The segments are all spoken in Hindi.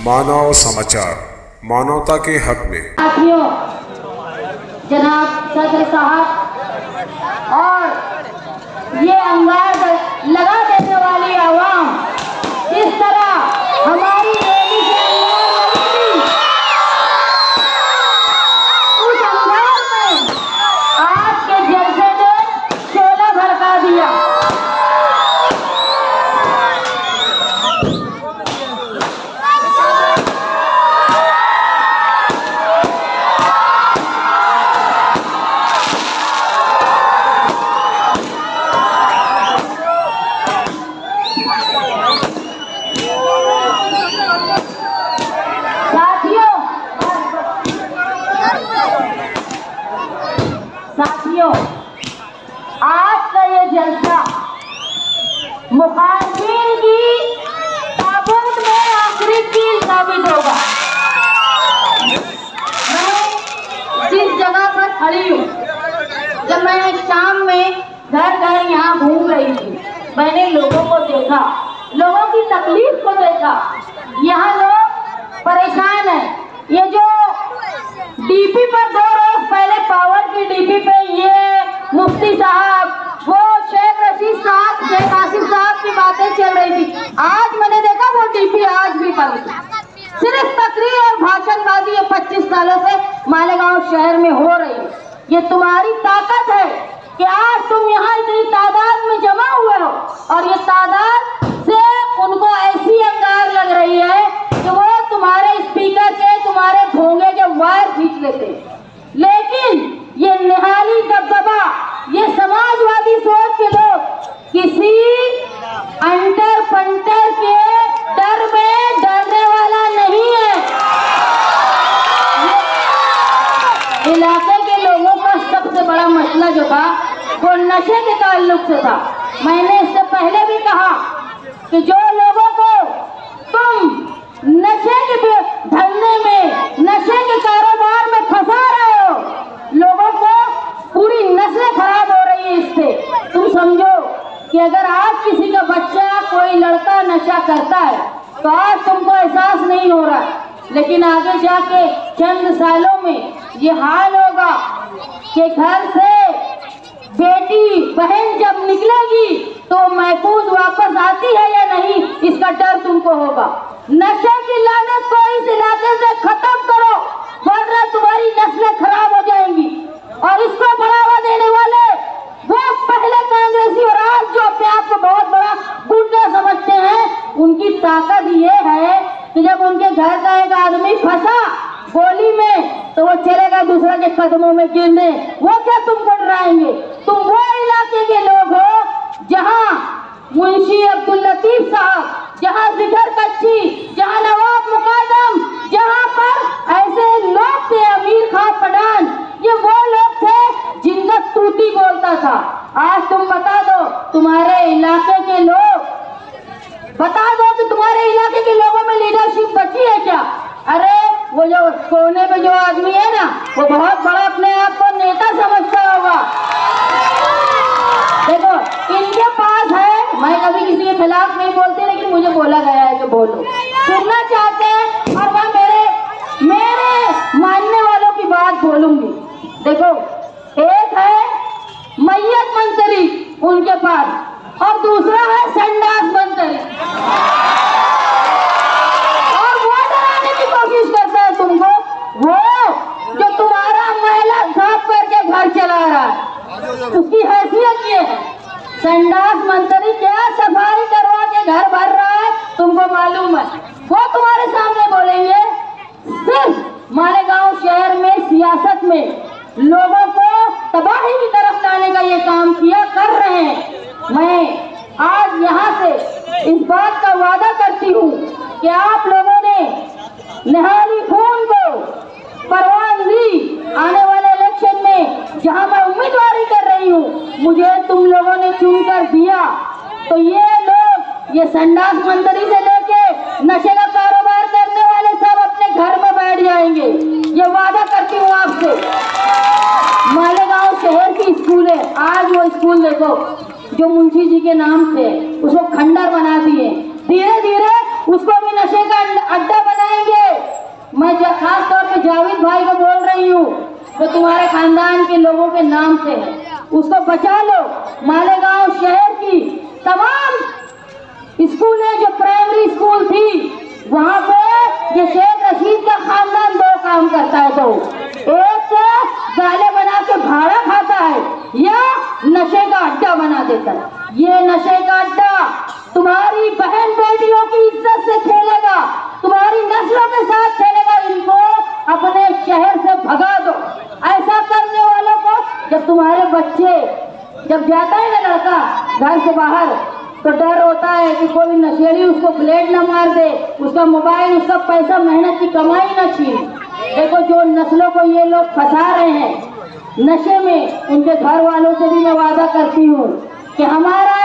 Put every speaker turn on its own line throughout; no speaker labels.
मानव समाचार, मानवता के हक में।
साथियों, जनाब सदर साहब और ये अंगार लगा देने वाली आवाम इस तरह हमारी रैली से अंगार लगी थी, उस अंगार में आज के जलसे ने शोला भड़का दिया। साथियों, आज का ये जलसा मुखालिफिन की ताबूत में आखिरी कील साबित होगा। मैं जिस जगह पर खड़ी हूँ, जब मैं शाम में घर घर यहाँ घूम रही थी, मैंने लोगों को देखा, लोगों की तकलीफ को देखा। यहाँ लोग परेशान हैं। ये जो डीपी पर 2 रोज पहले पावर की डीपी पे ये मुफ्ती साहब, वो शेख रशीद साहब, शेख आसिफ साहब की बातें चल रही थी, आज मैंने देखा वो डीपी आज भी बंद है। सिर्फ तकरीर और भाषणबाजी ये 25 सालों से मालेगांव शहर में हो रही है। ये तुम्हारी ताकत है कि आज तुम यहाँ इतनी तादाद में जमा हुए हो और ये तादाद से उनको ऐसी अंगार लग रही है कि वो तुम्हारे स्पीकर के, तुम्हारे भोंगे के वायर खींच लेते हैं। लेकिन ये निहाली दबदबा, ये समाजवादी सोच के लोग किसी अंटर पंटर के डर में डरने वाला नहीं है। इलाके के लोगों का सबसे बड़ा मसला जो था वो नशे के ताल्लुक से था। मैंने इससे पहले भी कहा कि जो लोगों को तुम नशे के धंधे में, नशे के कारोबार में फंसा रहे हो, लोगों को पूरी नस्लें खराब हो रही है इससे। तुम समझो कि अगर आज किसी का बच्चा, कोई लड़का नशा करता है तो आज तुमको एहसास नहीं हो रहा, लेकिन आगे जाके चंद सालों में ये हाल होगा कि घर से बेटी बहन जब निकलेगी तो महफूज वापस आती है या नहीं, इसका डर तुमको होगा। नशे की लानत को इस इलाके से खत्म करो, वरना तुम्हारी नस्लें खराब हो जाएंगी। और इसको बढ़ावा देने वाले वो पहले कांग्रेसी और आज जो अपने आप को बहुत बड़ा गुंडा समझते हैं, उनकी ताकत ये है कि जब उनके घर का एक आदमी फंसा गोली में तो वो चलेगा दूसरा के कदमों में गिरने। वो क्या तुमको डराएंगे? तुम वो इलाके के लोग हो जहाँ मुंशी अब्दुल लतीफ साहब, जहाँ जिगर कच्ची, जहाँ नवाब मुकादम, जहाँ पर ऐसे लोग थे, अमीर खां पठान, ये वो लोग थे जिनका तूती बोलता था। आज तुम बता दो, तुम्हारे इलाके के लोग बता दो कि तुम्हारे इलाके के लोगों में लीडरशिप बची है क्या? अरे वो जो कोने में जो आदमी है ना, वो बहुत बड़ा अपने आप को नेता समझता होगा। देखो, इनके पास है, मैं कभी किसी के खिलाफ नहीं बोलती, लेकिन मुझे बोला गया है कि बोलो, सुनना चाहते हैं और मैं मेरे मानने वालों की बात बोलूंगी। देखो, एक है मैयत मंत्री उनके पास और दूसरा है संडास मंत्री, और वो डराने की कोशिश करता है तुमको, वो जो तुम्हारा महिला साफ करके घर चला रहा है, उसकी हैसियत ये है। संडास मंत्री क्या सफाई करवा के घर भर रहा है तुमको मालूम है? वो तुम्हारे सामने बोलेंगे। सिर्फ मालेगांव शहर में सियासत में लोगों को तबाही की तरफ लाने का ये काम किया कर रहे हैं। मैं आज यहाँ से इस बात का वादा करती हूँ कि आप लोगों ने निहाली खून को परवान दी। आने वाले इलेक्शन में जहाँ मैं उम्मीदवारी कर रही हूँ, मुझे तुम लोगों ने चुनकर दिया तो ये लोग, ये संडास मंत्री से लेके नशे का कारोबार करने वाले सब अपने घर में बैठ जाएंगे। ये वादा करती हूँ आपसे। मालेगांव शहर की स्कूल है, आज वो स्कूल देखो जो मुंशी जी के नाम से उसको खंडर बना दिए, धीरे धीरे उसको भी नशे का अड्डा बनाएंगे। जो तुम्हारे खानदान के लोगों के नाम से है, उसको बचा लो। मालेगांव शहर की तमाम स्कूलें जो प्राइमरी स्कूल थी, वहाँ पे ये शेख रशीद का खानदान दो काम करता है। तो एक तो गाले बना के भाड़ा खाता है या नशे का अड्डा बना देता है। ये नशे का अड्डा तुम्हारी बहन बेटियों की इज्जत से खेलेगा, तुम्हारी नस्लों के साथ खेलेगा। इनको अपने शहर से भगा दो। ऐसा करने वालों को, जब तुम्हारे बच्चे जब जाता है ना लड़का घर से बाहर, तो डर होता है कि कोई नशेड़ी उसको ब्लेड न मार दे, उसका मोबाइल, उसका पैसा, मेहनत की कमाई न छीन। देखो जो नस्लों को ये लोग फंसा रहे हैं नशे में, उनके घर वालों से भी मैं वादा करती हूँ कि हमारा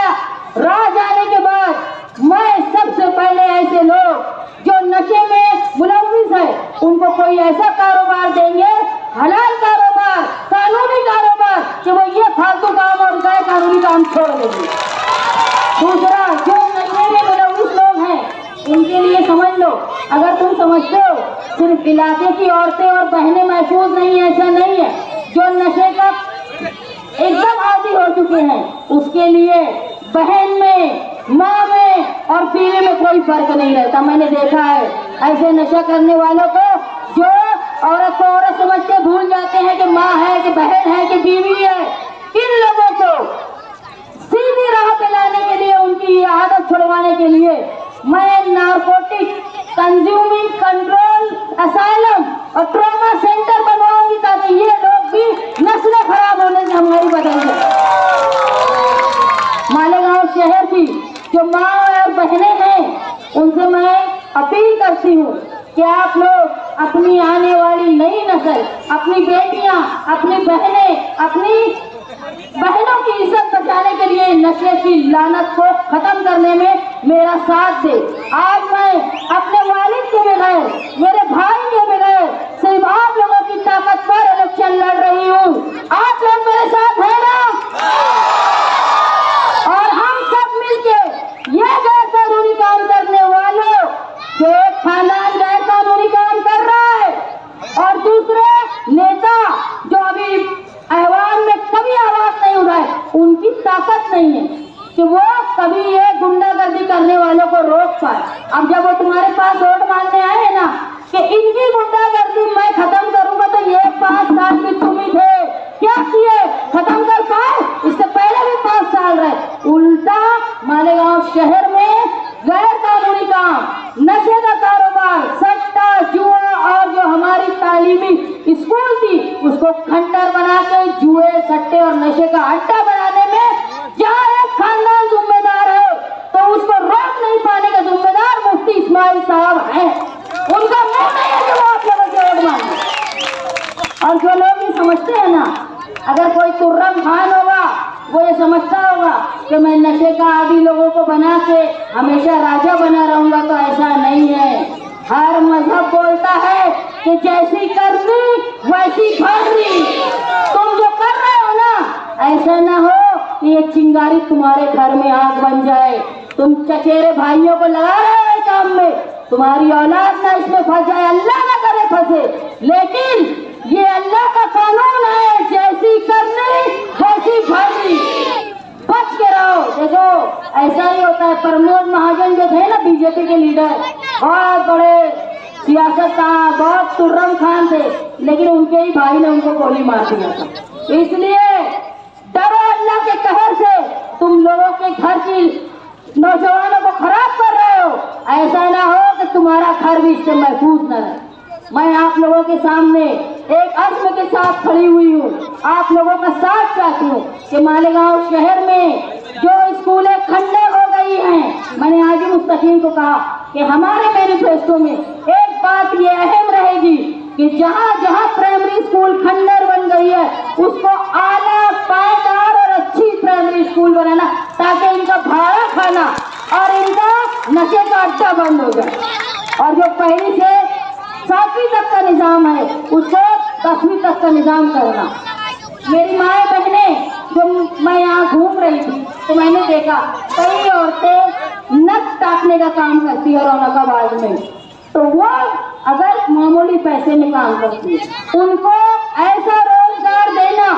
राह जाने के बाद मैं सबसे पहले ऐसे लोग जो नशे में मुलव्विस है उनको कोई ऐसा कारोबार देंगे, हलाल कारोबार, कानूनी कारोबार, कि वो ये फालतू काम और गैर कानूनी काम छोड़ देंगे। दूसरा, जो नशे में मुलव्विस लोग हैं उनके लिए समझ लो, अगर तुम समझते हो सिर्फ इलाके की औरतें और बहनें महफूज नहीं है, ऐसा नहीं है। जो नशे का एकदम आदी हो चुके हैं उसके लिए बहन में, माँ में और बीवी में कोई फर्क नहीं रहता। मैंने देखा है ऐसे नशा करने वालों को, जो औरत को औरत समझ के भूल जाते हैं कि माँ है कि बहन है कि बीवी है। इन लोगों को सीधी राह पे लाने के लिए, उनकी आदत छुड़वाने के लिए मैं नारकोटिक कंज्यूमिंग कंट्रोल असाइलम और ट्रॉमा सेंटर बनवाऊंगी, ताकि ये लोग भी नस्लें खराब होने से हमारी बदल जाए। मालेगांव शहर की जो माँ और बहनें हैं उनसे मैं अपील करती हूँ कि आप लोग अपनी आने वाली नई नस्ल, अपनी बेटियां, अपनी बहनें, अपनी बहनों की इज्जत बचाने के लिए नशे की लानत को खत्म करने में मेरा साथ दे। आज मैं अपने वालिद के बगैर, मेरे भाई के बगैर, सिर्फ आप लोगों की ताकत पर इलेक्शन लड़ रही हूँ। आप लोग मेरे साथ हैं ना? और हम सब मिलके ये गैर कानूनी काम करने वालों, जो एक खानदान गैर कानूनी काम कर रहा है और दूसरे नेता जो अभी ऐवान में कभी आवाज नहीं उठाए, उनकी ताकत नहीं है कि वो कभी ये गुंडागर्दी करने वालों को रोक पाए। अब जब वो तुम्हारे पास वोट मांगने आए हैं ना कि इनकी गुंडागर्दी मैं खत्म करूंगा, तो ये 5 साल की तुम ही थे, क्या किए? खत्म कर पाए? इससे पहले भी 5 साल रहे। उल्टा मालेगांव शहर में गैर कानूनी काम, नशे का कारोबार, सट्टा, जुआ और जो हमारी तालीमी स्कूल थी उसको खंडर बना के जुए, सट्टे और नशे का अड्डा बनाने में जहाँ एक खानदान जिम्मेदार है, तो उसको रोक नहीं पाने का जिम्मेदार मुफ्ती इस्माइल साहब है। उनका मुंह नहीं है कि वो आप लोगों से वोट मांगे। और जो लोग ये समझते हैं ना, अगर कोई तुर्रम खान होगा वो ये समझता होगा कि मैं नशे का आदी लोगों को बना के हमेशा राजा बना रहूंगा, तो ऐसा नहीं है। हर मजहब बोलता है कि जैसी करनी वैसी भरनी। तुम जो कर रहे हो ना, ऐसा ना हो कि ये चिंगारी तुम्हारे घर में आग बन जाए। तुम चचेरे भाइयों को लगा रहे हो काम में, तुम्हारी औलाद ना इसमें फंस जाए, अल्लाह ना करे फंसे। लेकिन ये अल्लाह का कानून है, जैसी करनी वैसी भरनी। बच के रहो। देखो ऐसा ही होता है। प्रमोद महाजन जो थे ना बीजेपी के लीडर, बहुत बड़े सियासतदान, बहुत तुर्रम खान थे, लेकिन उनके ही भाई ने उनको गोली मार दिया था। इसलिए डरो अल्लाह के कहर से। तुम लोगों के घर की नौजवानों को खराब कर रहे हो, ऐसा ना हो कि तुम्हारा घर भी इससे महफूज न रहे। मैं आप लोगों के सामने एक अज़्म के साथ खड़ी हुई हूँ, आप लोगों का साथ चाहती हूँ कि मालेगांव शहर में जो स्कूलें खंडर हो गई हैं, मैंने आज ही मुस्तकीम को कहा कि हमारे मैनिफेस्टो में एक बात ये अहम रहेगी कि जहाँ जहाँ प्राइमरी स्कूल खंडर बन गई है उसको आला, पायदार और अच्छी प्राइमरी स्कूल बनाना, ताकि इनका भाड़ा खाना और इनका नशे का अड्डा बंद हो जाए। और जो पहली से 7वीं तक का निजाम है उसको 10वीं तक का निजाम करना। मेरी माए बहनें, जब मैं यहाँ घूम रही थी तो मैंने देखा कई औरतें नक काटने का काम करती है औरंगाबाद में, तो वो अगर मामूली पैसे में काम करती है, उनको ऐसा रोजगार देना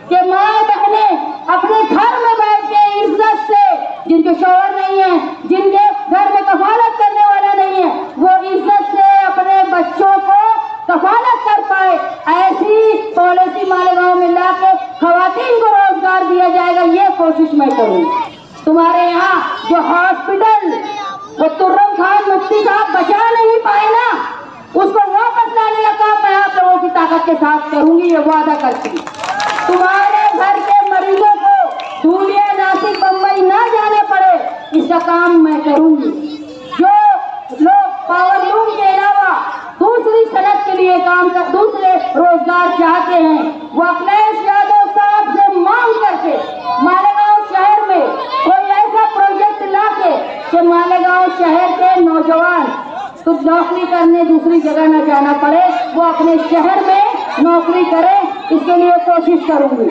कि माए बहने अपने घर में बैठ के इज्जत से, जिनके शौहर नहीं है, जिनके घर में कफालत करने वाला नहीं है, वो इज्जत से अपने बच्चों को कफालत कर पाए, ऐसी पॉलिसी मालेगांव में लाके खवातीन को रोजगार दिया जाएगा, ये कोशिश मैं करूंगी। तुम्हारे यहाँ जो हॉस्पिटल वो तुर्रम खान मुफ्ती साहब बचा नहीं पाए ना, उसको वापस लाने का काम मैं आप लोगों की ताकत के साथ करूंगी, ये वादा करती हूँ। तुम्हारे घर के मरीजों को धूलिया, नासिक, बम्बई ना जाने पड़े, इसका काम मैं करूंगी। जो लोग पावर लूम के अलावा दूसरी सनत के लिए काम कर, दूसरे रोजगार चाहते हैं, वो अखिलेश यादव साहब से मांग करके मालेगांव शहर में कोई ऐसा प्रोजेक्ट लाके कि मालेगांव शहर के नौजवान तो नौकरी करने दूसरी जगह न जाना पड़े, वो अपने शहर में नौकरी करे, इसके लिए कोशिश करूंगी।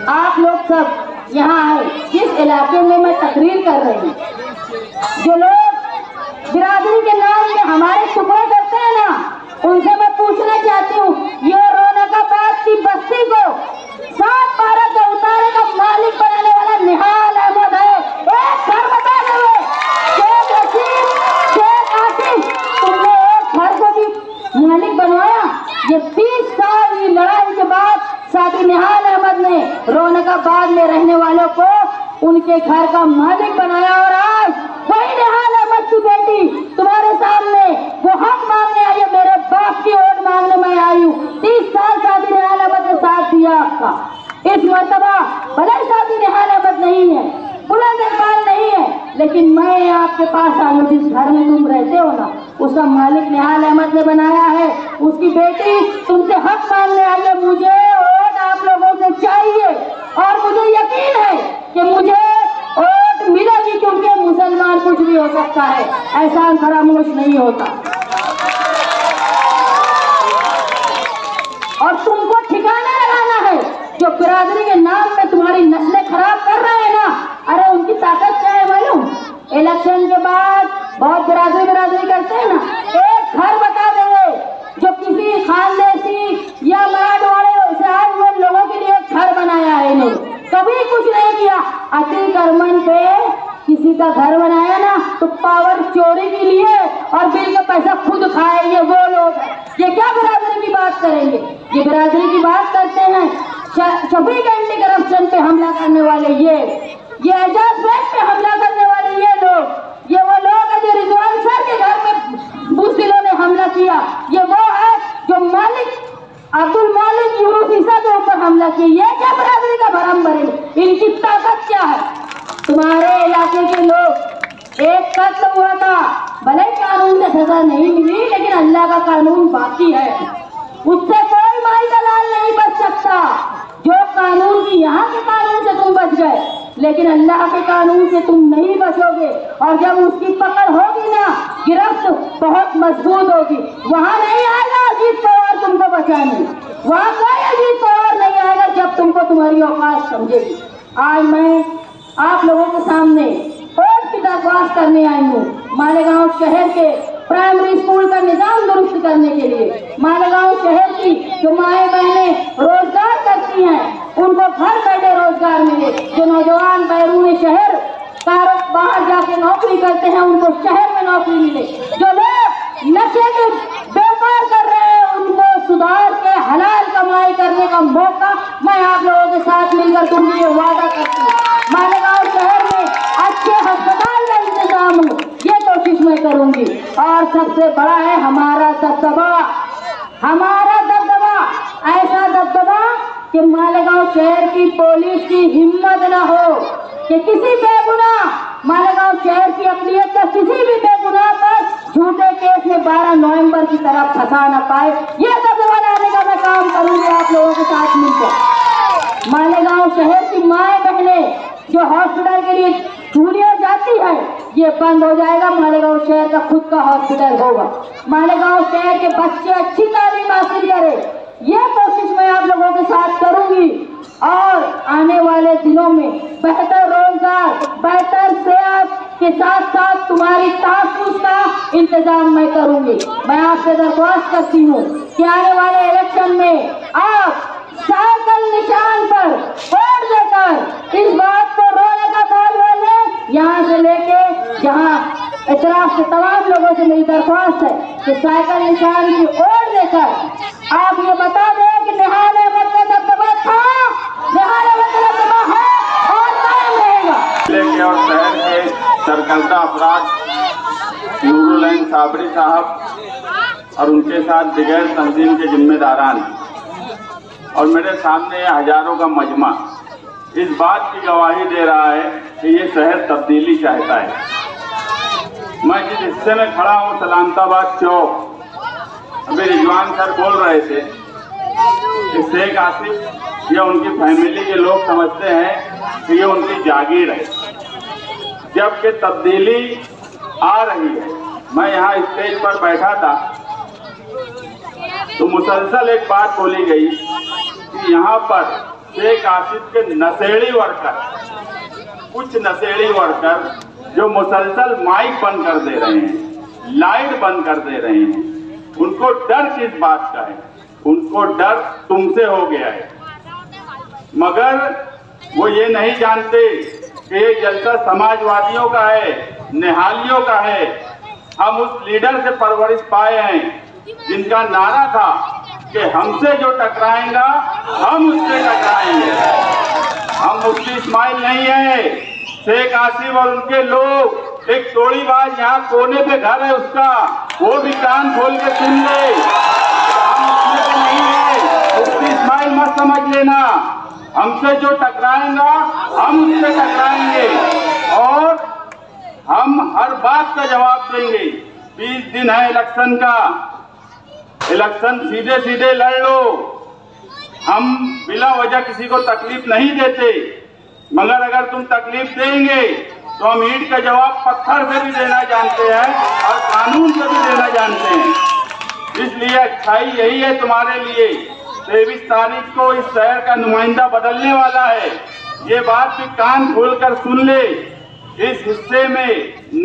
आप लोग सब यहाँ आए, जिस इलाके में मैं तकरीर कर रही हूँ, जो लोग बिरादरी के नाम में हमारे टुकड़े करते हैं ना, उनसे मैं पूछना चाहती हूँ, ये रौनकाबाद की बस्ती को 7-12 के उतारे का मालिक बनाने वाला निहाल अहमद है। एक घर बता दो, शेख रशीद, शेख आसिफ, तुमने एक घर को भी मालिक बनवाया? ये 30 साल की लड़ाई के बाद साथी निहाल अहमद ने रौनकाबाद में रहने वालों को उनके घर का मालिक बनाया, और आज वही निहाल अहमद की बेटी तुम्हारे सामने वो हक मांगने आई है, मेरे बाप की वोट मांगने में आई हूँ। 30 साल साथी निहाल अहमद ने साथ दिया आपका। इस मर्तबा भले साथी निहाल अहमद नहीं है, बुलंद इकबाल नहीं है, लेकिन मैं आपके पास आई हूँ, जिस घर में तुम रहते हो ना, उसका मालिक निहाल अहमद ने बनाया है। उसकी बेटी तुमसे हक मांगने आई है, मुझे वोट आप लोगों से चाहिए, और मुझे यकीन है कि मुझे वोट मिलेगी, क्योंकि मुसलमान कुछ भी हो सकता है, एहसान फरामोश नहीं होता। और तुमको ठिकाना लगाना है, जो बिरादरी के नाम में तुम्हारी नस्लें खराब कर रहे हैं ना, अरे उनकी ताकत क्या है मालूम? इलेक्शन के बाद बहुत बिरादरी करते हैं ना, एक घर बता देंगे जो किसी खानदेशी या मराठवाड़े से आए हुए लोगों के लिए एक घर बनाया है, इन्होंने कभी कुछ नहीं किया। अति करमन पे किसी का घर बनाया ना, तो पावर चोरी के लिए और बिल का पैसा खुद खाए, ये वो लोग हैं। ये क्या बिरादरी की बात करेंगे? ये बिरादरी की बात करते हैं 26 एंटी करप्शन पे हमला करने वाले, ये एजाज बैंक पे हमला करने वाले ये लोग, ये वो लोग हैं जो रिजवान सर के घर में बुज़दिलों ने हमला किया, ये वो है जो मालिक अब्दुल मालिक यूनुस ईसा के ऊपर हमला किया। ये क्या बिरादरी का भरम भरे? इनकी ताकत क्या है? तुम्हारे इलाके के लोग, एक कत्ल हुआ था, भले कानून से सजा नहीं मिली, लेकिन अल्लाह का कानून बाकी है, उससे कोई माई का लाल नहीं बच सकता। जो कानून की यहाँ के कानून से तुम बच गए, लेकिन अल्लाह के कानून से तुम नहीं बचोगे, और जब उसकी पकड़ होगी ना, गिरफ्त बहुत मजबूत होगी, वहाँ नहीं आएगा अजीत पवार तुमको बचाने, वहाँ कोई अजीत पवार नहीं आएगा जब तुमको तुम्हारी औकात समझेगी। आज मैं आप लोगों के सामने कोर्ट की दरख्वास्त करने आई हूँ, मालेगांव शहर के प्राइमरी स्कूल का निजाम दुरुस्त करने के लिए। मालेगांव शहर की जो माए बहनें रोजगार करती हैं, उनको घर बैठे रोजगार मिले। जो नौजवान बैरून शहर बाहर जाके नौकरी करते हैं, उनको शहर में नौकरी मिले। जो लोग नशे के व्यापार कर रहे हैं, उनको सुधार के हलाल कमाई करने का मौका मैं आप लोगों के साथ मिलकर दूंगी, ये वादा करती हूँ। मालेगांव शहर में अच्छे अस्पताल का इंतजाम हो, ये कोशिश मैं करूंगी। और सबसे बड़ा है हमारा दबदबा, ऐसा दबदबा कि मालेगांव शहर की पुलिस की हिम्मत न हो कि किसी बेगुनाह मालेगांव शहर की अक़लियत का किसी भी बेगुनाह पर झूठे केस में 12 नवंबर की तरफ फंसा न पाए। ये दबदबा लाने का मैं काम करूंगी आप लोगों के साथ मिलकर। मालेगांव शहर की माए बहनें जो हॉस्पिटल के लिए दूरियां जाती है, ये बंद हो जाएगा। मालेगांव शहर का खुद का हॉस्पिटल होगा। मालेगांव शहर के बच्चे अच्छी तालीम हासिल करें, ये कोशिश मैं आप लोगों के साथ करूंगी। और आने वाले दिनों में बेहतर रोजगार, बेहतर सेहत, के साथ साथ तुम्हारी तहफ्फुज़ का इंतजाम मैं करूंगी। मैं आपसे दरख्वास्त करती हूँ कि आने वाले इलेक्शन में आप साइकिल निशान पर वोट देकर इस बात को रोने का माल बोले। यहाँ से लेके जहाँ इतराफ से तमाम लोगों से मेरी दरख्वास्त है कि साइकिल निशान की वोट देकर आप ये बता दें कि निहाल अहमद का दबदबा था, निहाल अहमद का दबदबा है और कायम रहेगा।
जिले के और शहर के सरकर्दा अफराद नूरुल साबरी साहब और उनके साथ दिगर तंजीम के जिम्मेदारान और मेरे सामने हजारों का मजमा इस बात की गवाही दे रहा है कि ये शहर तब्दीली चाहता है। मैं जिस हिस्से में खड़ा हूँ सलामताबाद चौक, अभी रिजवान सर बोल रहे थे कि शेख आसिफ या उनकी फैमिली के लोग समझते हैं कि ये उनकी जागीर है, जबकि तब्दीली आ रही है। मैं यहाँ स्टेज पर बैठा था तो मुसलसल एक बात बोली गई कि यहाँ पर शेख आसिफ के नशेड़ी वर्कर, कुछ नशेड़ी वर्कर जो मुसलसल माइक बंद कर दे रहे हैं, लाइट बंद कर दे रहे हैं, उनको डर किस बात का है? उनको डर तुमसे हो गया है, मगर वो ये नहीं जानते कि ये जलसा समाजवादियों का है, निहालियों का है। हम उस लीडर से परवरिश पाए हैं जिनका नारा था कि हमसे जो टकराएगा हम उससे टकराएंगे। हम मुफ्ती इस्माइल नहीं है, शेख आसिफ और उनके लोग। एक तोड़ीबाज यहाँ कोने पे घर है उसका, वो भी कान खोल के सुन ले। हम उसमें से नहीं है, मुफ्ती इस्माइल मत समझ लेना। हमसे जो टकराएगा हम उससे टकराएंगे और हम हर बात का जवाब देंगे। 20 दिन है इलेक्शन का, इलेक्शन सीधे सीधे लड़ लो। हम बिला वजह किसी को तकलीफ नहीं देते, मगर अगर तुम तकलीफ देंगे तो हम ईंट का जवाब पत्थर से भी देना जानते हैं और कानून से भी देना जानते हैं। इसलिए अच्छाई यही है तुम्हारे लिए। 23 तारीख को इस शहर का नुमाइंदा बदलने वाला है, ये बात भी कान खोलकर सुन ले। इस हिस्से में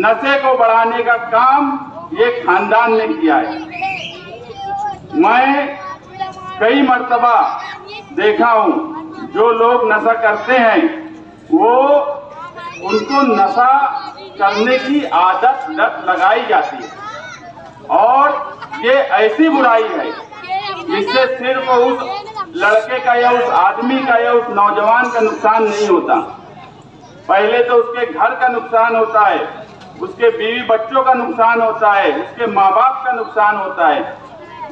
नशे को बढ़ाने का काम ये खानदान ने किया है। मैं कई मर्तबा देखा हूँ जो लोग नशा करते हैं वो उनको नशा करने की आदत लत लगाई जाती है और ये ऐसी बुराई है जिससे सिर्फ उस लड़के का या उस आदमी का या उस नौजवान का नुकसान नहीं होता। पहले तो उसके घर का नुकसान होता है, उसके बीवी बच्चों का नुकसान होता है, उसके माँ बाप का नुकसान होता है,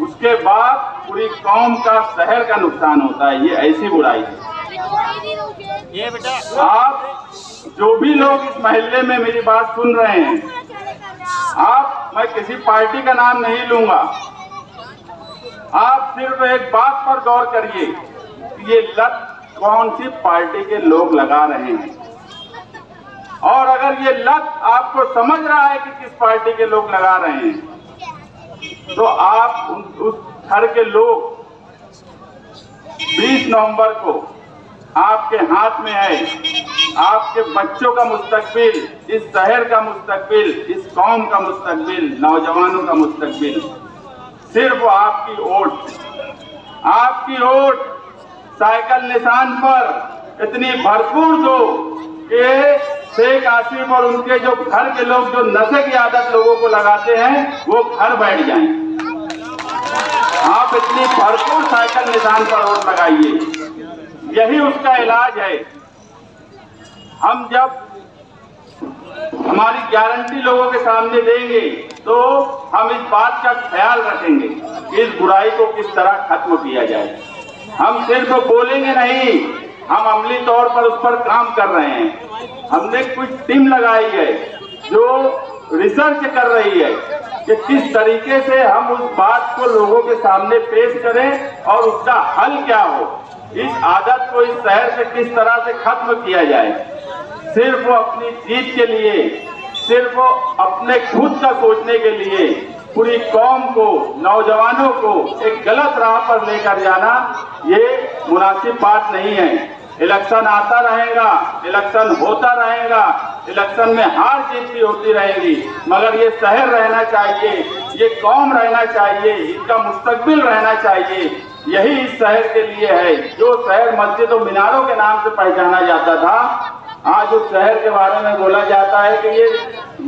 उसके बाद पूरी कौम का, शहर का नुकसान होता है। ये ऐसी बुराई है। आप जो भी लोग इस मोहल्ले में मेरी बात सुन रहे हैं, मैं किसी पार्टी का नाम नहीं लूंगा, आप सिर्फ एक बात पर गौर करिए कि ये लत कौन सी पार्टी के लोग लगा रहे हैं। और अगर ये लत आपको समझ रहा है कि किस पार्टी के लोग लगा रहे हैं, तो आप उस घर के लोग 20 नवंबर को आपके हाथ में है। आपके बच्चों का मुस्तकबिल, इस शहर का मुस्तकबिल, इस कौम का मुस्तकबिल, नौजवानों का मुस्तकबिल सिर्फ आपकी वोट साइकिल निशान पर इतनी भरपूर दो कि शेख आसिफ और उनके जो घर के लोग जो नशे की आदत लोगों को लगाते हैं वो घर बैठ जाएं। आप इतनी भरपूर साइकिल निशान पर वोट लगाइए, यही उसका इलाज है। हम जब हमारी गारंटी लोगों के सामने देंगे तो हम इस बात का ख्याल रखेंगे कि इस बुराई को किस तरह खत्म किया जाए। हम सिर्फ बोलेंगे नहीं, हम अमली तौर पर उस पर काम कर रहे हैं। हमने कुछ टीम लगाई है जो रिसर्च कर रही है कि किस तरीके से हम उस बात को लोगों के सामने पेश करें और उसका हल क्या हो। इस आदत को इस शहर से किस तरह से खत्म किया जाए। सिर्फ अपनी जीत के लिए, सिर्फ अपने खुद का सोचने के लिए पूरी कौम को, नौजवानों को एक गलत राह पर लेकर जाना ये मुनासिब बात नहीं है। इलेक्शन आता रहेगा, इलेक्शन होता रहेगा, इलेक्शन में हार जीत भी होती रहेगी, मगर ये शहर रहना चाहिए, ये कौम रहना चाहिए, इनका मुस्तकबिल रहना चाहिए। यही इस शहर के लिए है। जो शहर मस्जिद और मीनारों के नाम से पहचाना जाता था, आज उस शहर के बारे में बोला जाता है कि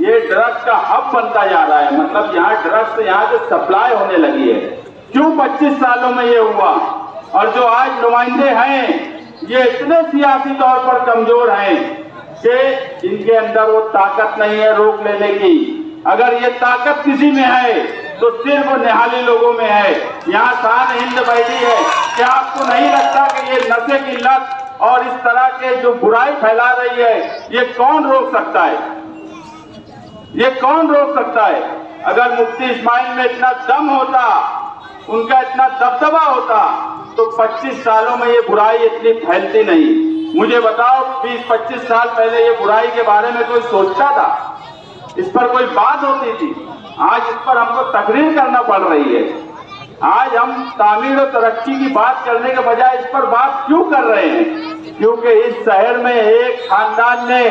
ये ड्रग्स का हब बनता जा रहा है। मतलब यहाँ ड्रग्स यहाँ से सप्लाई होने लगी है। क्यों 25 सालों में ये हुआ? और जो आज नुमाइंदे हैं ये इतने सियासी तौर पर कमजोर हैं कि इनके अंदर वो ताकत नहीं है रोक लेने की। अगर ये ताकत किसी में है तो सिर्फ निहाली लोगों में है। यहाँ शान हिंद बैठी है। क्या आपको नहीं लगता कि ये नशे की लत और इस तरह के जो बुराई फैला रही है, ये कौन रोक सकता है? ये कौन रोक सकता है? अगर मुफ्ती इस्माइल में इतना दम होता, उनका इतना दबदबा होता, तो 25 सालों में ये बुराई इतनी फैलती नहीं। मुझे बताओ 20-25 साल पहले ये बुराई के बारे में कोई सोचता था? इस पर कोई बात होती थी? आज इस पर हमको तकरीर करना पड़ रही है। आज हम तामीर और तरक्की की बात करने के बजाय इस पर बात क्यों कर रहे हैं? क्योंकि इस शहर में एक खानदान ने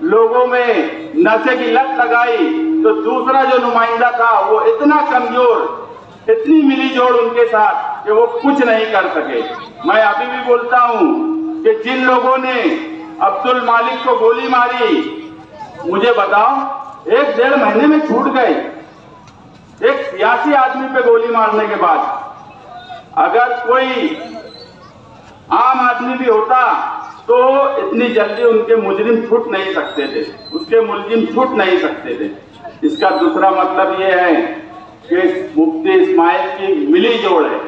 लोगों में नशे की लत लगाई, तो दूसरा जो नुमाइंदा था वो इतना कमजोर, इतनी मिली जोड़ उनके साथ कि वो कुछ नहीं कर सके। मैं अभी भी बोलता हूँ कि जिन लोगों ने अब्दुल मालिक को गोली मारी, मुझे बताओ 1-1.5 महीने में छूट गए। एक सियासी आदमी पे गोली मारने के बाद अगर कोई आम आदमी भी होता तो इतनी जल्दी उनके मुजरिम छूट नहीं सकते थे, उसके मुलजिम छूट नहीं सकते थे। इसका दूसरा मतलब ये है कि मुफ्ती इस्माइल की मिली जोड़ है।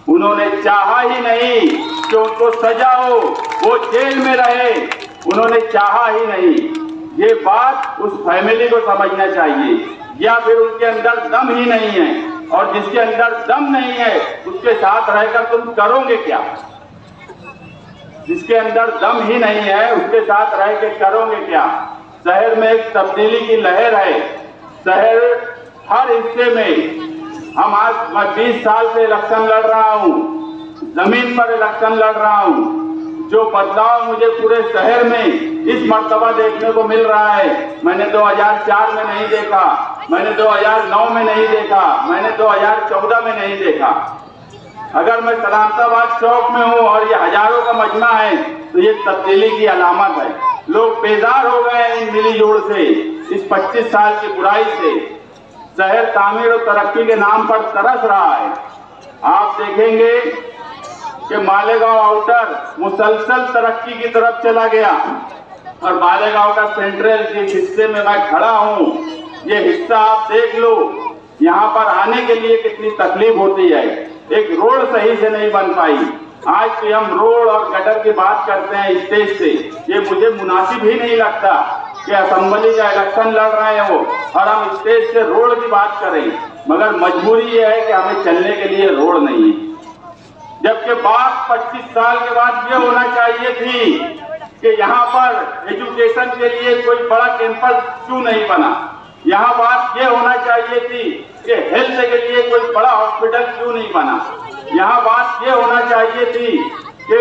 उन्होंने चाहा ही नहीं कि उनको सजा हो, वो जेल में रहे, उन्होंने चाहा ही नहीं। ये बात उस फैमिली को समझना चाहिए। या फिर उनके अंदर दम ही नहीं है, और जिसके अंदर दम नहीं है उसके साथ रहकर तुम करोगे क्या? जिसके अंदर दम ही नहीं है उसके साथ रह के करोगे क्या? शहर में एक तब्दीली की लहर है। शहर हर हिस्से में मैं 20 साल से इलेक्शन लड़ रहा हूँ, जमीन पर इलेक्शन लड़ रहा हूँ। जो बदलाव मुझे पूरे शहर में इस मर्तबा देखने को मिल रहा है, मैंने 2004 में नहीं देखा, मैंने 2009 में नहीं देखा, मैंने 2014 में नहीं देखा। अगर मैं सलामताबाद चौक में हूँ और ये हजारों का मजमा है तो ये तब्दीली की अलामत है। लोग बेजार हो गए हैं इन मिली जोड़ से, इस 25 साल की बुराई से। शहर तामीर और तरक्की के नाम पर तरस रहा है। आप देखेंगे कि मालेगांव आउटर मुसलसल तरक्की की तरफ चला गया, और मालेगांव का सेंट्रल जिस हिस्से में मैं खड़ा हूँ, ये हिस्सा आप देख लो, यहाँ पर आने के लिए कितनी तकलीफ होती है। एक रोड सही से नहीं बन पाई। आज भी हम रोड और गटर की बात करते हैं स्टेज से। ये मुझे मुनासिब ही नहीं लगता कि असेंबली का इलेक्शन लड़ रहे हैं वो और हम स्टेज से रोड की बात करें, मगर मजबूरी ये है कि हमें चलने के लिए रोड नहीं है। जबकि बात 25 साल के बाद ये होना चाहिए थी कि यहाँ पर एजुकेशन के लिए कोई बड़ा कैंपस क्यों नहीं बना। यहाँ बात ये होना चाहिए थी कि हेल्थ के लिए कोई बड़ा हॉस्पिटल क्यों नहीं बना। यहाँ बात ये होना चाहिए थी कि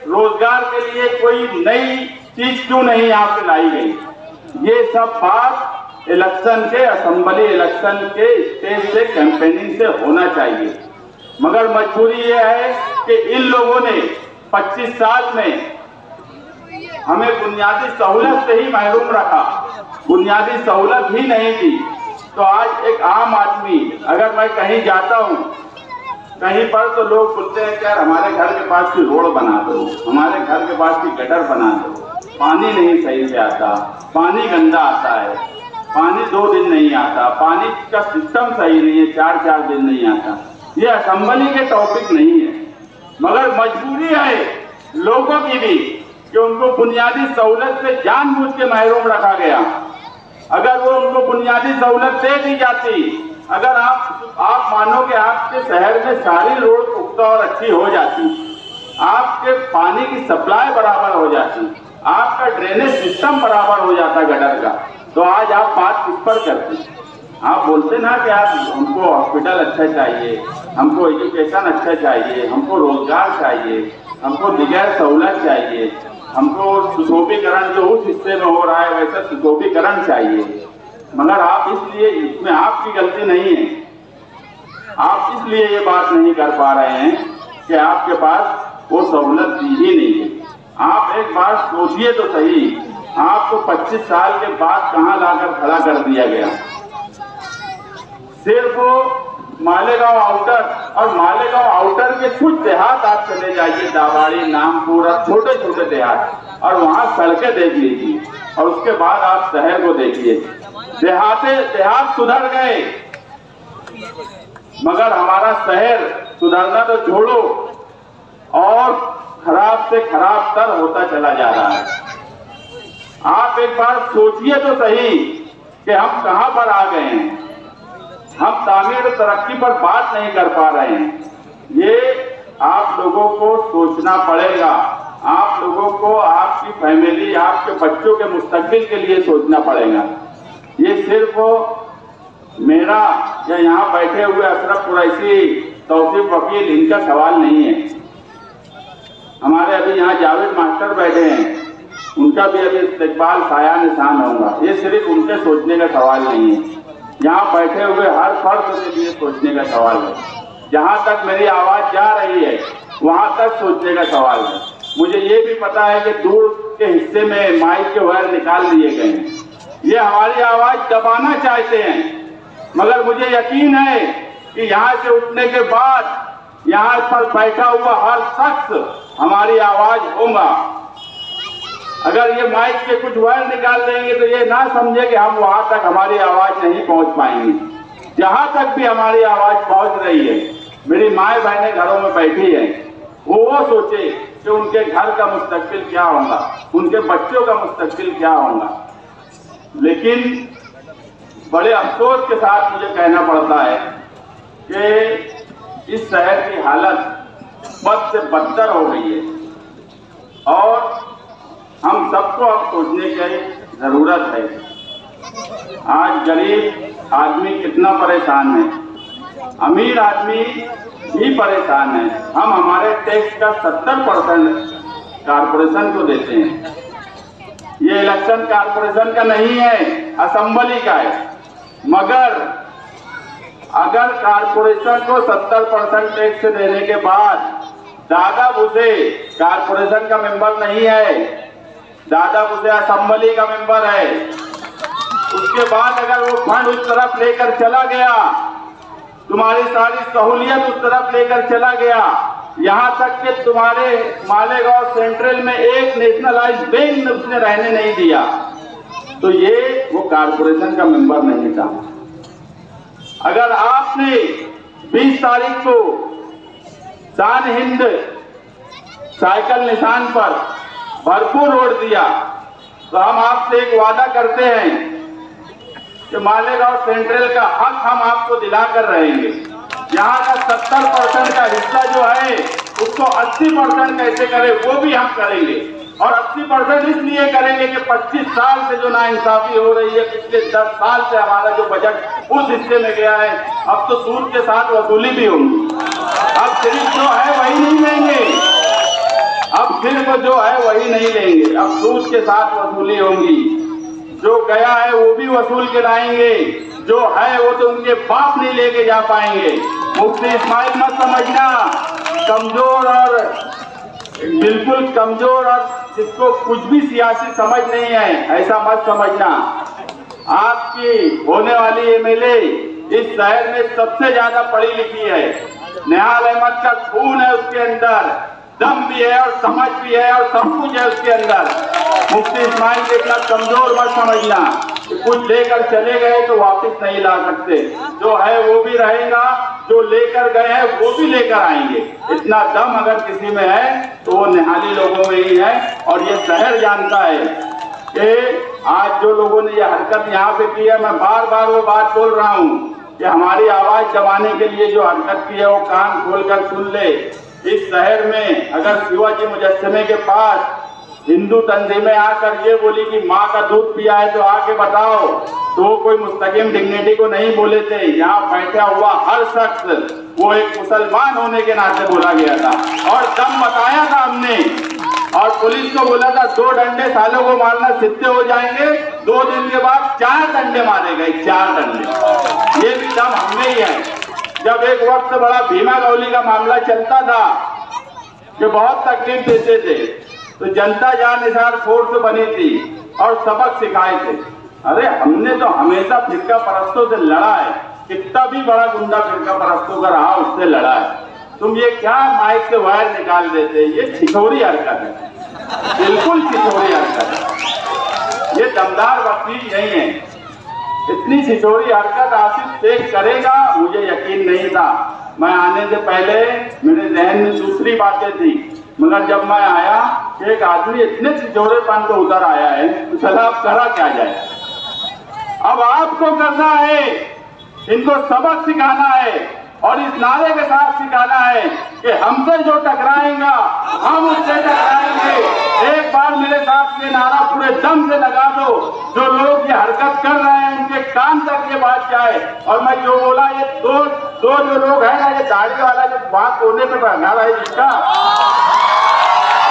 रोजगार के लिए कोई नई चीज क्यों नहीं यहाँ पे लाई गई। ये सब बात इलेक्शन के, असेंबली इलेक्शन के स्टेज से, कैंपेनिंग से होना चाहिए। मगर मजबूरी ये है कि इन लोगों ने 25 साल में हमें बुनियादी सहूलत से ही महरूम रखा। बुनियादी सहूलत ही नहीं थी। तो आज एक आम आदमी, अगर मैं कहीं जाता हूँ कहीं पर, तो लोग बोलते हैं यार हमारे घर के पास की रोड बना दो, हमारे घर के पास की गटर बना दो। पानी नहीं सही से आता, पानी गंदा आता है, पानी 2 दिन नहीं आता, पानी का सिस्टम सही नहीं है, 4-4 दिन नहीं आता। ये असेंबली के टॉपिक नहीं है, मगर मजबूरी है लोगों की भी कि उनको बुनियादी सहूलत से जानबूझ के महरूम रखा गया। अगर वो उनको बुनियादी सहूलत दे दी जाती, अगर आप मानो कि आपके शहर में सारी रोड पुख्ता और अच्छी हो जाती, आपके पानी की सप्लाई बराबर हो जाती, आपका ड्रेनेज सिस्टम बराबर हो जाता गटर का, तो आज आप बात किस पर करते? आप बोलते ना कि आप हमको हॉस्पिटल अच्छा चाहिए, हमको एजुकेशन अच्छा चाहिए, हमको रोजगार चाहिए, हमको बगैर सहूलत चाहिए, हमको सुशोभीकरण जो उस हिस्से में हो रहा है वैसा सुशोभीकरण चाहिए। मगर आप इसलिए, इसमें आपकी गलती नहीं है, आप इसलिए ये बात नहीं कर पा रहे हैं कि आपके पास वो सहूलत दी ही नहीं है। आप एक बार सोचिए तो सही, आपको 25 साल के बाद कहां लाकर खड़ा कर दिया गया। सिर्फ मालेगांव आउटर और मालेगांव आउटर के कुछ देहात आप चले जाइए, दाबाड़ी, नामपुर, छोटे छोटे देहात, और वहां सड़कें देख लीजिए, और उसके बाद आप शहर को देखिए। देहात सुधर गए, मगर हमारा शहर सुधरना तो छोड़ो और खराब से खराब तर होता चला जा रहा है। आप एक बार सोचिए तो सही कि हम कहां पर आ गए हैं। हम तामीर तरक्की पर बात नहीं कर पा रहे हैं। ये आप लोगों को सोचना पड़ेगा, आप लोगों को आपकी फैमिली, आपके बच्चों के मुस्तकबिल के लिए सोचना पड़ेगा। ये सिर्फ मेरा या यहाँ बैठे हुए अशरफ कुरैशी, तौसीफ वकील, इनका सवाल नहीं है। हमारे अभी यहाँ जावेद मास्टर बैठे हैं, उनका भी अभी इस्तेकबाल साया निशान होगा। ये सिर्फ उनके सोचने का सवाल नहीं है, यहाँ बैठे हुए हर फर्द के लिए सोचने का सवाल है। जहाँ तक मेरी आवाज जा रही है वहां तक सोचने का सवाल है। मुझे ये भी पता है कि दूर के हिस्से में माइक के वायर निकाल दिए गए हैं, ये हमारी आवाज दबाना चाहते हैं, मगर मुझे यकीन है कि यहाँ से उठने के बाद यहाँ पर बैठा हुआ हर शख्स हमारी आवाज होगा। अगर ये माइक के कुछ वायर निकाल देंगे तो ये ना समझे कि हम वहां तक हमारी आवाज नहीं पहुंच पाएंगे। जहां तक भी हमारी आवाज पहुंच रही है, मेरी माए बहनें घरों में बैठी हैं, वो सोचे कि उनके घर का मुस्तकबिल क्या होगा, उनके बच्चों का मुस्तकबिल क्या होगा। लेकिन बड़े अफसोस के साथ मुझे कहना पड़ता है कि इस शहर की हालत बद से बदतर हो गई है और हम सबको अब सोचने की जरूरत है। आज गरीब आदमी कितना परेशान है, अमीर आदमी भी परेशान है। हम हमारे टैक्स का 70% कारपोरेशन को देते हैं। ये इलेक्शन कारपोरेशन का नहीं है, असेंबली का है। मगर अगर कारपोरेशन को 70% टैक्स देने के बाद दादा भूसे कारपोरेशन का मेंबर नहीं है, दादा भूसे असेंबली का मेंबर है, उसके बाद अगर वो फंड उस तरफ लेकर चला गया, तुम्हारी सारी सहूलियत उस तरफ लेकर चला गया, यहाँ तक कि तुम्हारे मालेगांव सेंट्रल में एक नेशनलाइज बैंक उसने रहने नहीं दिया, तो ये वो कारपोरेशन का मेंबर नहीं था। अगर आपने 20 तारीख को शान हिंद साइकिल निशान पर भरपूर वोट दिया, तो हम आपसे एक वादा करते हैं कि मालेगांव सेंट्रल का हक हम आपको दिलाकर रहेंगे। यहाँ का 70% का हिस्सा जो है उसको 80% कैसे करें वो भी हम करेंगे, और 80% इसलिए करेंगे कि 25 साल से जो नाइंसाफी हो रही है, पिछले 10 साल से हमारा जो बजट उस हिस्से में गया है, अब तो सूद के साथ वसूली भी होगी। अब सिर्फ जो है वही नहीं लेंगे, अब सिर्फ जो है वही नहीं लेंगे, अब सूद के साथ वसूली होगी। जो गया है वो भी वसूल के लाएंगे, जो है वो तो उनके बाप नहीं लेके जा पाएंगे। मुफ्ती इस्माइल मत समझना कमजोर और बिल्कुल कमजोर और जिसको कुछ भी सियासी समझ नहीं है, ऐसा मत समझना। आपकी होने वाली एमएलए इस शहर में सबसे ज्यादा पढ़ी लिखी है, निहाल अहमद का खून है उसके अंदर, दम भी है और समझ भी है और सब कुछ है उसके अंदर। मुफ्ती इस्माइल के इतना कमजोर मत समझना कि कुछ लेकर चले गए तो वापस नहीं ला सकते, जो है वो भी रहेगा, जो लेकर गए हैं वो भी लेकर आएंगे। इतना दम अगर किसी में है तो वो निहाली लोगों में ही है, और ये शहर जानता है कि आज जो लोगों ने ये हरकत यहाँ पे की है, मैं बार बार वो बात बोल रहा हूँ कि हमारी आवाज दबाने के लिए जो हरकत की है वो कान खोलकर सुन ले। इस शहर में अगर शिवाजी मुजस्समे के पास हिंदू तंजीमें आकर ये बोली कि माँ का दूध पिया है तो आके बताओ, तो कोई मुस्तकिम डिग्निटी को नहीं बोले थे। यहाँ बैठा हुआ हर शख्स वो एक मुसलमान होने के नाते बोला गया था और दम बताया था हमने। और पुलिस को बोला था 2 डंडे सालों को मारना सिद्धे हो जाएंगे, 2 दिन के बाद 4 डंडे मारे गए, 4 डंडे। ये भी दम हमने ही है। जब एक वक्त बड़ा भीमा गौली का मामला चलता था कि बहुत तकलीफ देते थे, तो जनता जानिसार फोर्स बनी थी और सबक सिखाए थे। अरे हमने तो हमेशा फिरका परस्तों से लड़ा है, कितना भी बड़ा गुंडा फिरका परस्तों का रहा उससे लड़ा है। तुम ये क्या माइक से वायर निकाल देते, ये छिछोरी हरकत है, बिल्कुल छिछोरी हरकत है। ये दमदार वकील नहीं है। इतनी छिछोरी हरकत आसिफ शेख करेगा मुझे यकीन नहीं था। मैं आने से पहले मेरे जहन में दूसरी बातें थी, मगर जब मैं आया कि एक आदमी इतने छिछोरेपन को उतर आया है तो सलाह करा क्या जाए। अब आपको करना है, इनको सबक सिखाना है और इस नारे के साथ सिखाना है कि हमसे जो टकराएगा हम उससे टकराएंगे। एक बार मेरे साथ ये नारा पूरे दम से लगा दो, जो लोग ये हरकत कर रहे हैं उनके कान तक ये बात जाए। और मैं जो बोला, ये दो जो लोग हैं ना, ये दाढ़ी वाला जो बात कोने पे भगा रहा है जिसका,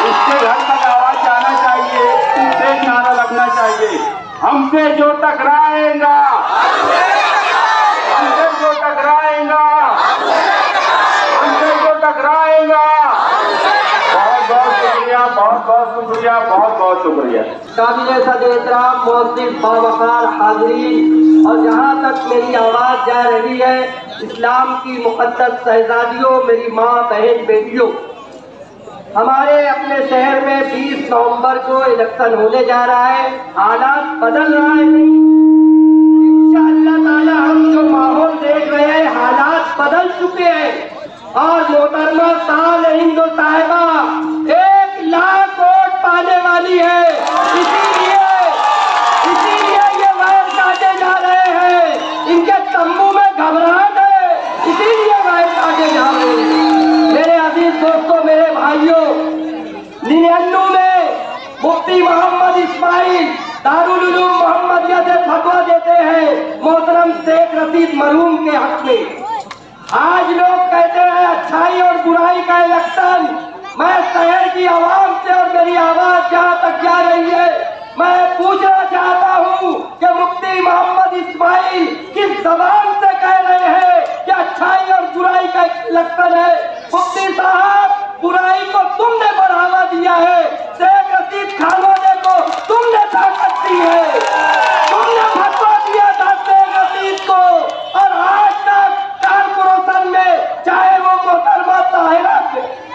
इसके घर तक आवाज जाना चाहिए, इससे नारा लगना चाहिए, हमसे जो टकराएगा, हमसे जो टकराएगा, हमसे जो टकराएगा। बहुत बहुत शुक्रिया, बहुत बहुत शुक्रिया, बहुत बहुत शुक्रिया।
काबिल सदर एहतराम मोहसिन बावकार हाज़रीन, और जहाँ तक मेरी आवाज़ जा रही है, इस्लाम की मुक़द्दस शहज़ादियों, मेरी माँ बहन बेटियों, हमारे अपने शहर में 20 नवंबर को इलेक्शन होने जा रहा है। हालात बदल रहा है, इंशाअल्लाह ताला हम जो माहौल देख रहे हैं हालात बदल चुके हैं। और मोहतरमा साल हिंदू साहिबा 1 लाख वोट पाने वाली है, इसीलिए ये वायर काटे जा रहे हैं। इनके तंबू में घबराहट है, इसीलिए वायर काटे जा रहे हैं। मेरे अजीज दोस्तों, मेरे भाइयों, 99 में मुफ्ती मोहम्मद इस्माइल दारुल उलूम मोहम्मदिया से फतवा देते हैं मोहतरम शेख रशीद मरहूम के हक में। आज लोग कहते हैं अच्छाई और बुराई का इलेक्शन। मैं शहर की आवाम से, और मेरी आवाज जहाँ तक जा रही है, मैं पूछना चाहता हूँ कि मुफ्ती मोहम्मद इस्माइल किस जबान से कह रहे हैं कि अच्छाई और बुराई का इलेक्शन है। मुफ्ती साहब, बुराई को तुमने बढ़ावा दिया है, शेख रशीद खानोने को तुमने ताकत दी है, तुमने फतवा दिया था शेख रशीद को। और आज तक कारपोरेशन में चाहे वो मोहतरमा ताहिरा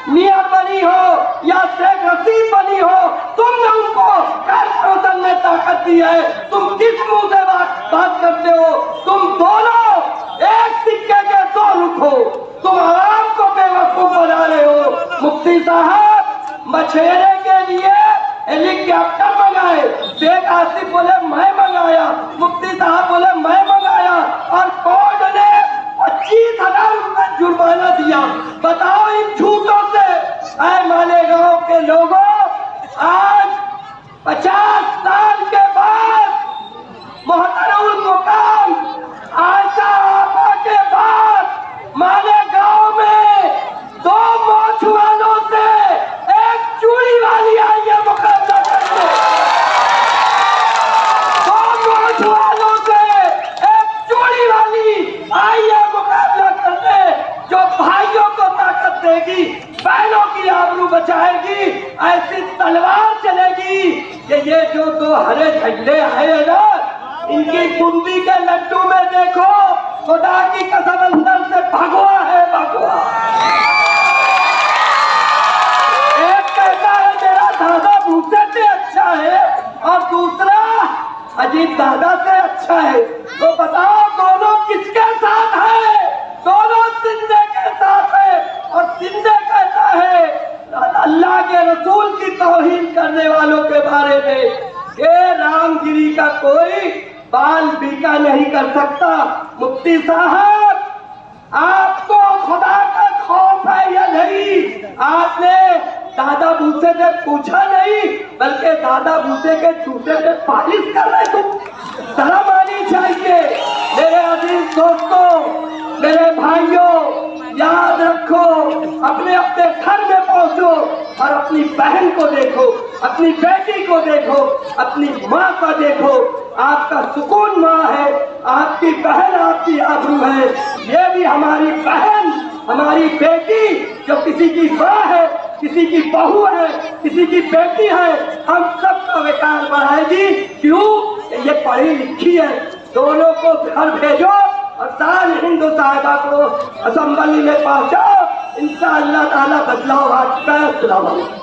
मियां बनी हो या शेख रशीद बनी हो, तुमने उनको कारपोरेशन में ताकत दी है। तुम किस मुंह से बात करते हो? तुम दोनों एक सिक्के के 2 रुख हो। तुम आवाम को बेवकूफ बना रहे हो। मुफ्ती साहब मछेरे के लिए हेलीकॉप्टर मंगाए, शेख आसिफ बोले मैं मंगाया, मुफ्ती साहब बोले मैं मंगाया, और कोर्ट ने 25,000 रुपए जुर्माना दिया। बताओ इन झूठों से। ऐ मालेगांव के लोगों, आज 50 साल के बाद मोहतरम मुकाम आशा आपा के बाद मालेगांव में 2 मोछ वालों से एक चूड़ी वाली आई है मुकाबला करने। 2 मोछ वालों से एक चूड़ी वाली आई है मुकाबला करने, जो भाइयों को ताकत देगी, बहनों की आबरू बचाएगी। ऐसी तलवार चलेगी कि ये जो 2 हरे झंडे आए हैं ना, इनकी बूंदी के लड्डू में देखो, खुदा की कसम अंदर से भगवा है, भगवा। एक कहता है मेरा दादा भूसे से अच्छा है, और दूसरा अजीत दादा से अच्छा है। तो बताओ दोनों किसके साथ है? दोनों सिंधे के साथ है। और सिंधे कहता है अल्लाह के रसूल की तौहीन करने वालों के बारे में कि रामगिरी का कोई बाल बीका नहीं कर सकता। मुफ्ती साहब, आपको खुदा का खौफ है या नहीं? आपने दादा भूसे से पूछा नहीं, बल्कि दादा भूसे के जूते पे पालिश कर रहे तुम। शर्म आनी चाहिए। मेरे अजीज दोस्तों, मेरे भाइयों, याद रखो, अपने अपने घर में पहुंचो और अपनी बहन को देखो, अपनी बेटी को देखो, अपनी माँ को देखो। आपका सुकून माँ है, आपकी बहन आपकी आबरू है। ये भी हमारी बहन, हमारी बेटी जो किसी की माँ है, किसी की बहू है, किसी की बेटी है, हम सबका विकास बढ़ाएगी। क्यों? ये पढ़ी लिखी है। दोनों को घर भेजो और साल हिंदू साहिबा को असेंबली में पहुंचाओ। इंशाअल्लाह ताला बदलाव आ चुका है।